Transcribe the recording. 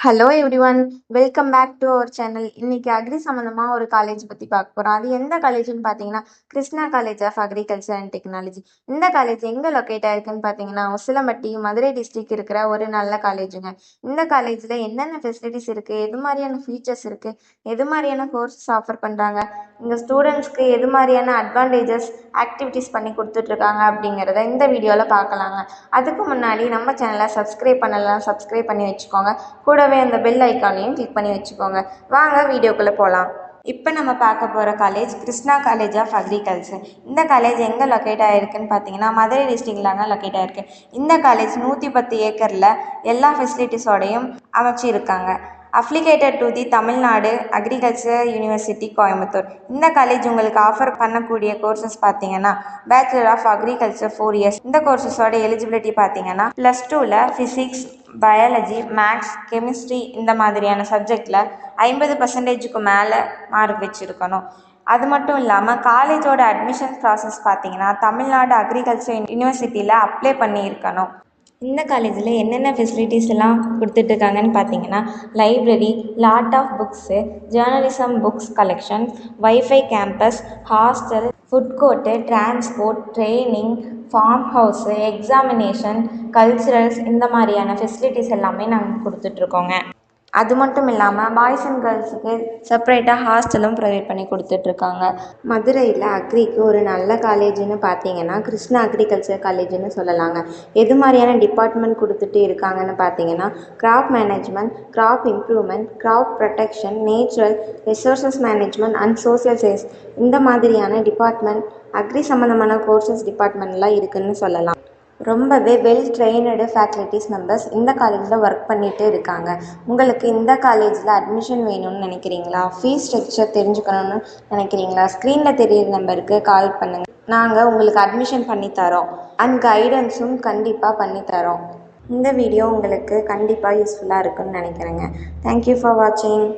Hello everyone, welcome back to our channel. இன்னைக்கு agri சம்மந்தமாக ஒரு காலேஜ் பற்றி பார்க்க போகிறோம். அது எந்த காலேஜ்னு பார்த்தீங்கன்னா Krishna college of agriculture and technology. இந்த காலேஜ் எங்கே லொக்கேட் ஆயிருக்குன்னு பார்த்தீங்கன்னா உசிலம்பட்டி, மதுரை டிஸ்ட்ரிக்ட் இருக்கிற ஒரு நல்ல காலேஜுங்க. இந்த காலேஜில் என்னென்ன ஃபெசிலிட்டிஸ் இருக்குது, எது மாதிரியான ஃபீச்சர்ஸ் இருக்குது, எது மாதிரியான கோர்சஸ் ஆஃபர் பண்ணுறாங்க, இங்கே ஸ்டூடெண்ட்ஸ்க்கு எது மாதிரியான அட்வான்டேஜஸ் ஆக்டிவிட்டீஸ் பண்ணி கொடுத்துட்ருக்காங்க அப்படிங்கிறத இந்த வீடியோவில் பார்க்கலாங்க. அதுக்கு முன்னாடி நம்ம சேனலை சப்ஸ்கிரைப் பண்ணலாம், சப்ஸ்கிரைப் பண்ணி வச்சுக்கோங்க. கூடவே அந்த பெல் ஐக்கானையும் கிளிக் பண்ணி வச்சுக்கோங்க. வாங்க வீடியோக்குள்ளே போகலாம். இப்போ நம்ம பார்க்க போகிற college Krishna college of agriculture. இந்த காலேஜ் எங்கே லொக்கேட் ஆகிருக்குன்னு பார்த்தீங்கன்னா மதுரை டிஸ்ட்ரிக்டில் தான் லொக்கேட் ஆகிருக்கு. இந்த காலேஜ் 110 ஏக்கரில் எல்லா ஃபெசிலிட்டிஸோடையும் அமைச்சிருக்காங்க. Affiliated to the Tamil Nadu agriculture university Coimbatore. இந்த காலேஜ் உங்களுக்கு ஆஃபர் பண்ணக்கூடிய கோர்சஸ் பார்த்தீங்கன்னா பேச்சுலர் ஆஃப் அக்ரிகல்ச்சர் 4 இயர்ஸ். இந்த கோர்சஸோட எலிஜிபிலிட்டி பார்த்தீங்கன்னா +2ல் ஃபிசிக்ஸ், பயாலஜி, மேக்ஸ், கெமிஸ்ட்ரி இந்த மாதிரியான சப்ஜெக்டில் 50% மேலே மார்க் வச்சுருக்கணும். அது மட்டும் இல்லாமல் காலேஜோட அட்மிஷன் ப்ராசஸ் பார்த்தீங்கன்னா தமிழ்நாடு அக்ரிகல்ச்சர் யூனிவர்சிட்டியில் அப்ளை பண்ணியிருக்கணும். இந்த காலேஜில் என்னென்ன ஃபெசிலிட்டிஸ் எல்லாம் கொடுத்துட்ருக்காங்கன்னு பார்த்தீங்கன்னா library, lot of books, journalism books collection, wifi campus, hostel, food court, transport, training, farm house, examination, culturals இந்த மாதிரியான ஃபெசிலிட்டிஸ் எல்லாமே நாங்கள் கொடுத்துட்ருக்கோங்க. அது மட்டும் இல்லாமல் பாய்ஸ் அண்ட் கேர்ள்ஸுக்கு செப்பரேட்டாக ஹாஸ்டலும் ப்ரொவைட் பண்ணி கொடுத்துட்ருக்காங்க. மதுரையில் அக்ரிக்கு ஒரு நல்ல காலேஜுன்னு பார்த்தீங்கன்னா கிருஷ்ணா அக்ரிகல்ச்சர் காலேஜுன்னு சொல்லலாங்க. எது மாதிரியான டிபார்ட்மெண்ட் கொடுத்துட்டு இருக்காங்கன்னு பார்த்தீங்கன்னா crop management, crop improvement, crop protection, natural resources management and social science இந்த மாதிரியான டிபார்ட்மெண்ட் அக்ரி சம்மந்தமான கோர்சஸ் டிபார்ட்மெண்ட்லாம் இருக்குதுன்னு சொல்லலாம். ரொம்பவே வெல் ட்ரெயினடு ஃபேக்கல்ட்டிஸ் மெம்பர்ஸ் இந்த காலேஜில் ஒர்க் பண்ணிகிட்டு இருக்காங்க. உங்களுக்கு இந்த காலேஜில் அட்மிஷன் வேணும்னு நினைக்கிறீங்களா, ஃபீஸ் ஸ்ட்ரக்சர் தெரிஞ்சுக்கணும்னு நினைக்கிறீங்களா, ஸ்க்ரீனில் தெரியிற நம்பருக்கு கால் பண்ணுங்கள். நாங்கள் உங்களுக்கு அட்மிஷன் பண்ணித்தரோம் அண்ட் கைடன்ஸும் கண்டிப்பாக பண்ணித்தரோம். இந்த வீடியோ உங்களுக்கு கண்டிப்பாக யூஸ்ஃபுல்லாக இருக்குன்னு நினைக்கிறேங்க. தேங்க்யூ ஃபார் வாட்சிங்.